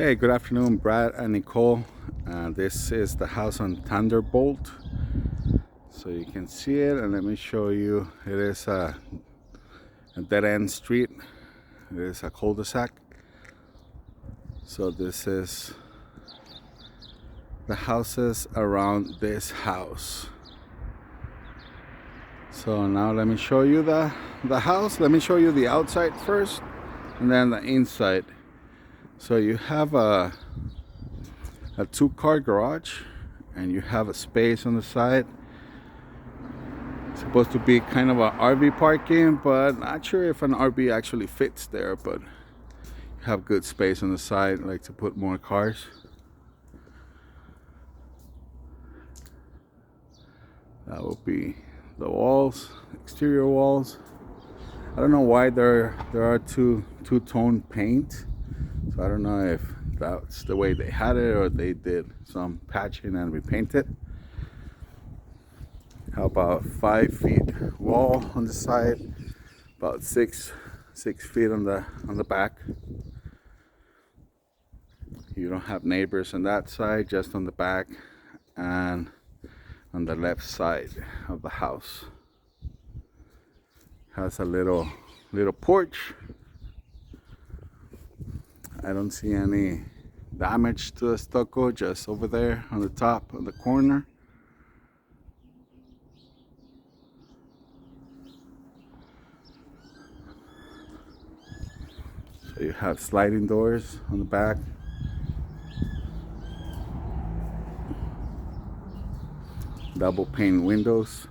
Hey, good afternoon, Brad and Nicole. This is the house on Thunderbolt. So you can see it, and let me show you. It is a dead-end street. It is a cul-de-sac. So this is the houses around this house. So now let me show you the house. Let me show you the outside first, and then the inside. So you have a two-car garage, and you have a space on the side. It's supposed to be kind of a RV parking, but not sure if an RV actually fits there, but you have good space on the side, like to put more cars. That will be the walls, exterior walls. I don't know why there are two-tone paint. So I don't know if that's the way they had it or they did some patching and repaint it. How about 5 feet wall on the side, about 6 feet on the back. You don't have neighbors on that side, just on the back and on the left side of the house. Has a little porch. I don't see any damage to the stucco, just over there on the top of the corner. So you have sliding doors on the back. Double pane windows.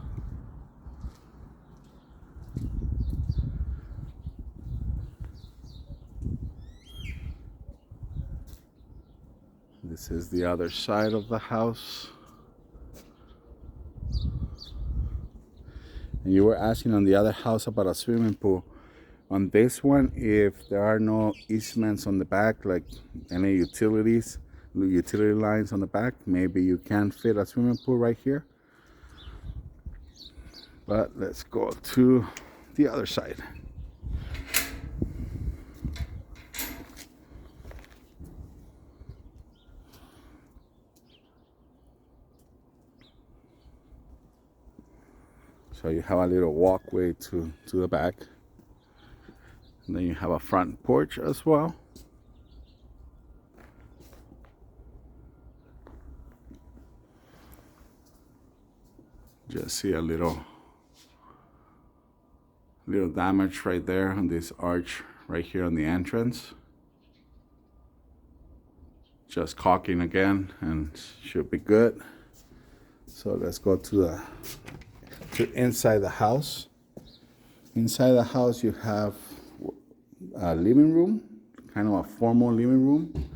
This is the other side of the house. And you were asking on the other house about a swimming pool. On this one, if there are no easements on the back, like any utility lines on the back, maybe you can fit a swimming pool right here. But let's go to the other side. So you have a little walkway to the back. And then you have a front porch as well. Just see a little damage right there on this arch right here on the entrance. Just caulking again and should be good. So let's go to inside the house. Inside the house you have a living room, kind of a formal living room.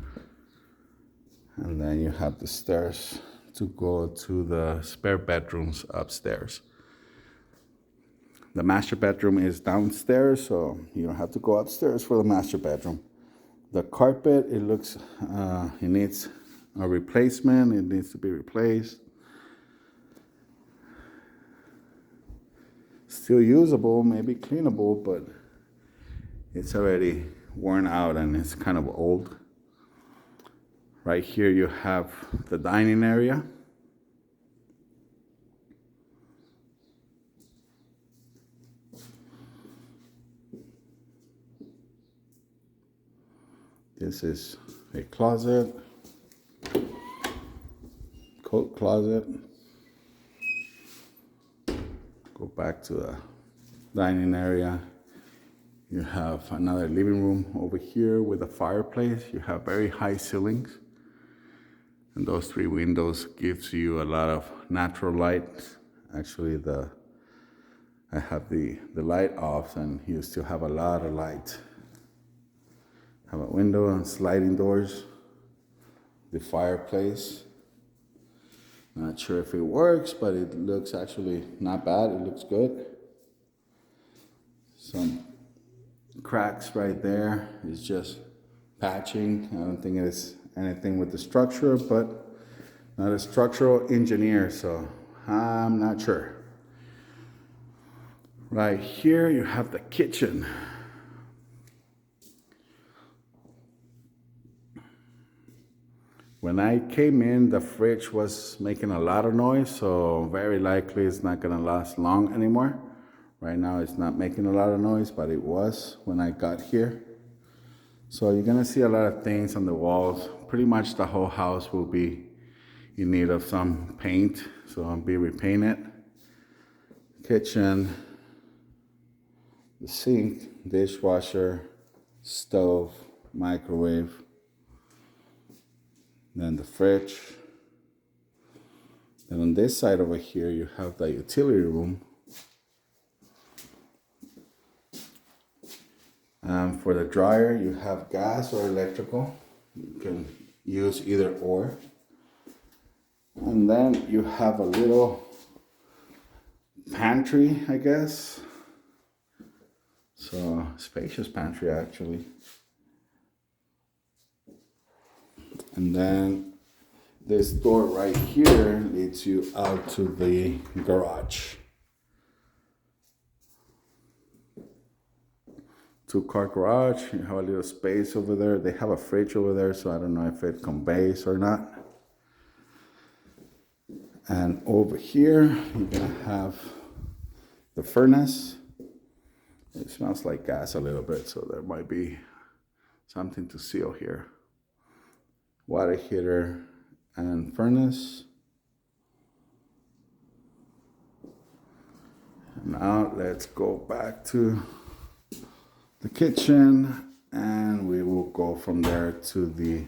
And then you have the stairs to go to the spare bedrooms upstairs. The master bedroom is downstairs, so you don't have to go upstairs for the master bedroom. The carpet, it looks, it needs a replacement. It needs to be replaced. Still usable, maybe cleanable, but it's already worn out and it's kind of old. Right here you have the dining area. This is a closet, coat closet. Go back to the dining area. You have another living room over here with a fireplace. You have very high ceilings. And those 3 windows gives you a lot of natural light. Actually, I have the light off and you still have a lot of light. Have a window and sliding doors. The fireplace. Not sure if it works, but it looks actually not bad. It looks good. Some cracks right there. It's just patching. I don't think it's anything with the structure, but not a structural engineer, so I'm not sure. Right here you have the kitchen. When I came in, the fridge was making a lot of noise, so very likely it's not gonna last long anymore. Right now it's not making a lot of noise, but it was when I got here. So you're gonna see a lot of things on the walls. Pretty much the whole house will be in need of some paint, so I'll be repainted. Kitchen, the sink, dishwasher, stove, microwave, then the fridge. Then on this side over here, you have the utility room. For the dryer, you have gas or electrical. You can use either or. And then you have a little pantry, I guess. So, spacious pantry actually. And then this door right here leads you out to the garage. 2-car garage. You have a little space over there. They have a fridge over there, so I don't know if it conveys or not. And over here, you're gonna have the furnace. It smells like gas a little bit, so there might be something to seal here. Water heater and furnace. Now let's go back to the kitchen, and we will go from there to the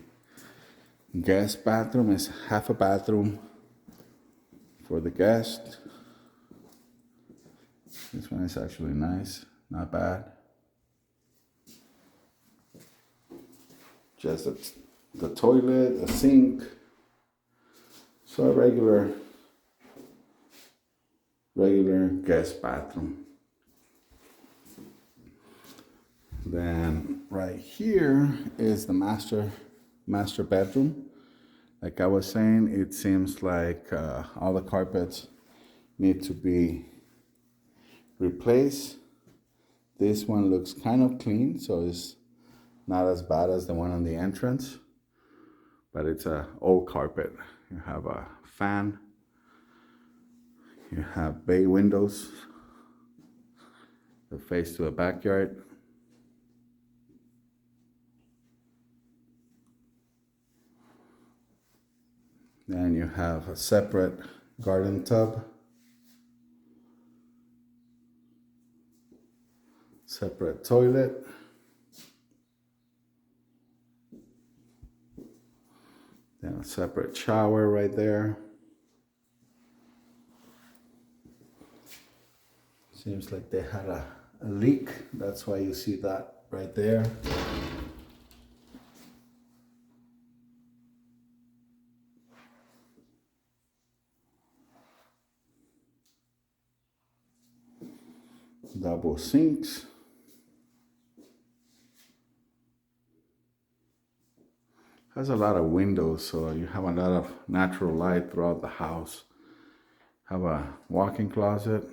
guest bathroom. It's half a bathroom for the guest. This one is actually nice, not bad. Just the toilet, a sink. So a regular guest bathroom. Then right here is the master bedroom. Like I was saying, it seems like all the carpets need to be replaced. This one looks kind of clean, so it's not as bad as the one on the entrance, but it's a old carpet. You have a fan, you have bay windows that face to the backyard. Then you have a separate garden tub, separate toilet, then a separate shower right there. Seems like they had a leak, that's why you see that right there. Double sinks. Has a lot of windows, so you have a lot of natural light throughout the house. Have a walk-in closet.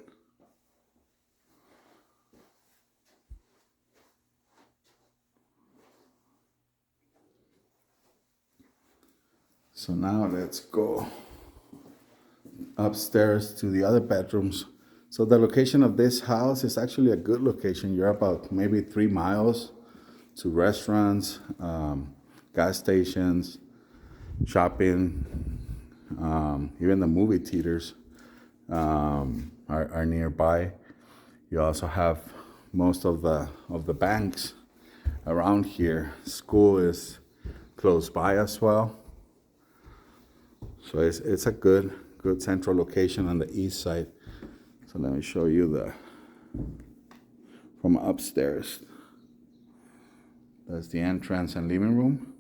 So now let's go upstairs to the other bedrooms. So the location of this house is actually a good location. You're about maybe 3 miles to restaurants, gas stations, shopping, even the movie theaters are nearby. You also have most of the banks around here. School is close by as well. So it's a good central location on the east side. So let me show you from upstairs. That's the entrance and living room.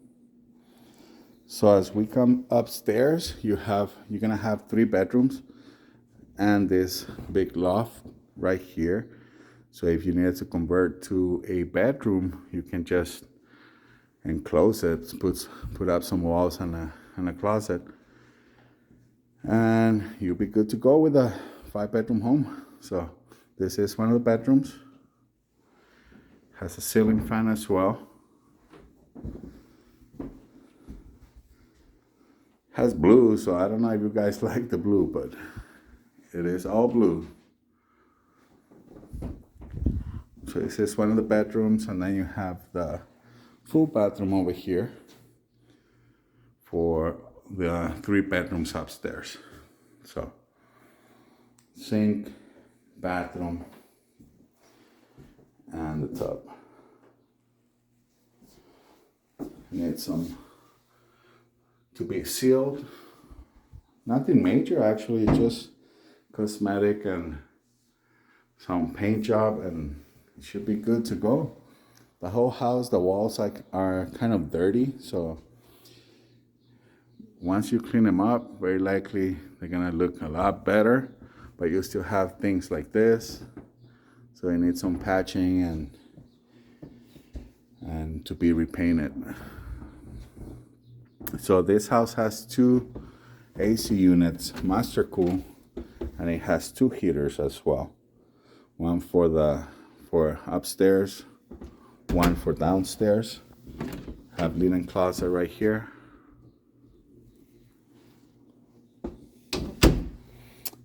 So as we come upstairs, you're gonna have 3 bedrooms and this big loft right here. So if you needed to convert to a bedroom, you can just enclose it, put up some walls and a closet, and you'll be good to go with a 5-bedroom home. So this is one of the bedrooms. Has a ceiling fan as well. Has blue, so I don't know if you guys like the blue, but it is all blue. So this is one of the bedrooms, and then you have the full bathroom over here for the 3 bedrooms upstairs. So sink, bathroom, and the tub. Need some to be sealed. Nothing major actually, just cosmetic and some paint job, and it should be good to go. The whole house, the walls are kind of dirty, so once you clean them up, very likely they're gonna look a lot better, but you still have things like this, so you need some patching and to be repainted. So this house has 2 AC units, master cool, and it has 2 heaters as well. One for upstairs, one for downstairs. Have linen closet right here.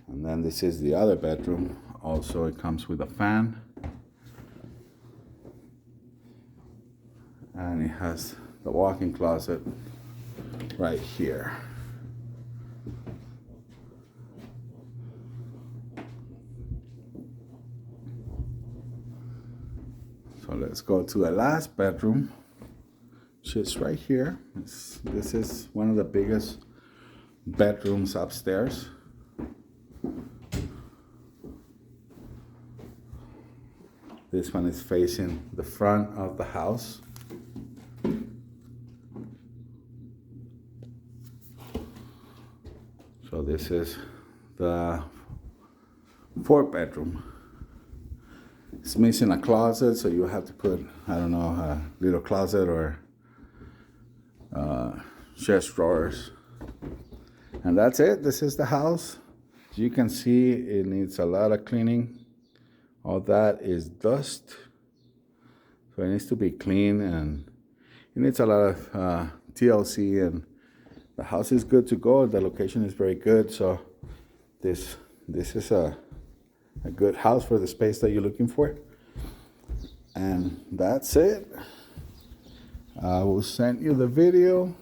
And then this is the other bedroom. Also, it comes with a fan. And it has the walk-in closet right here. So let's go to the last bedroom, which is right here. This is one of the biggest bedrooms upstairs. This one is facing the front of the house. So this is the 4th bedroom. It's missing a closet, so you have to put, I don't know, a little closet or chest drawers. And that's it. This is the house. As you can see, it needs a lot of cleaning. All that is dust. So it needs to be clean, and it needs a lot of TLC, and the house is good to go. The location is very good. So this is a good house for the space that you're looking for. And that's it. I will send you the video,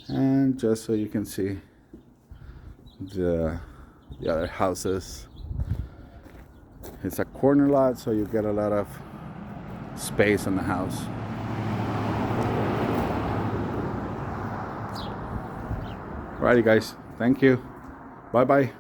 and just so you can see the other houses. It's a corner lot, so you get a lot of space in the house. Alrighty guys, thank you. Bye bye.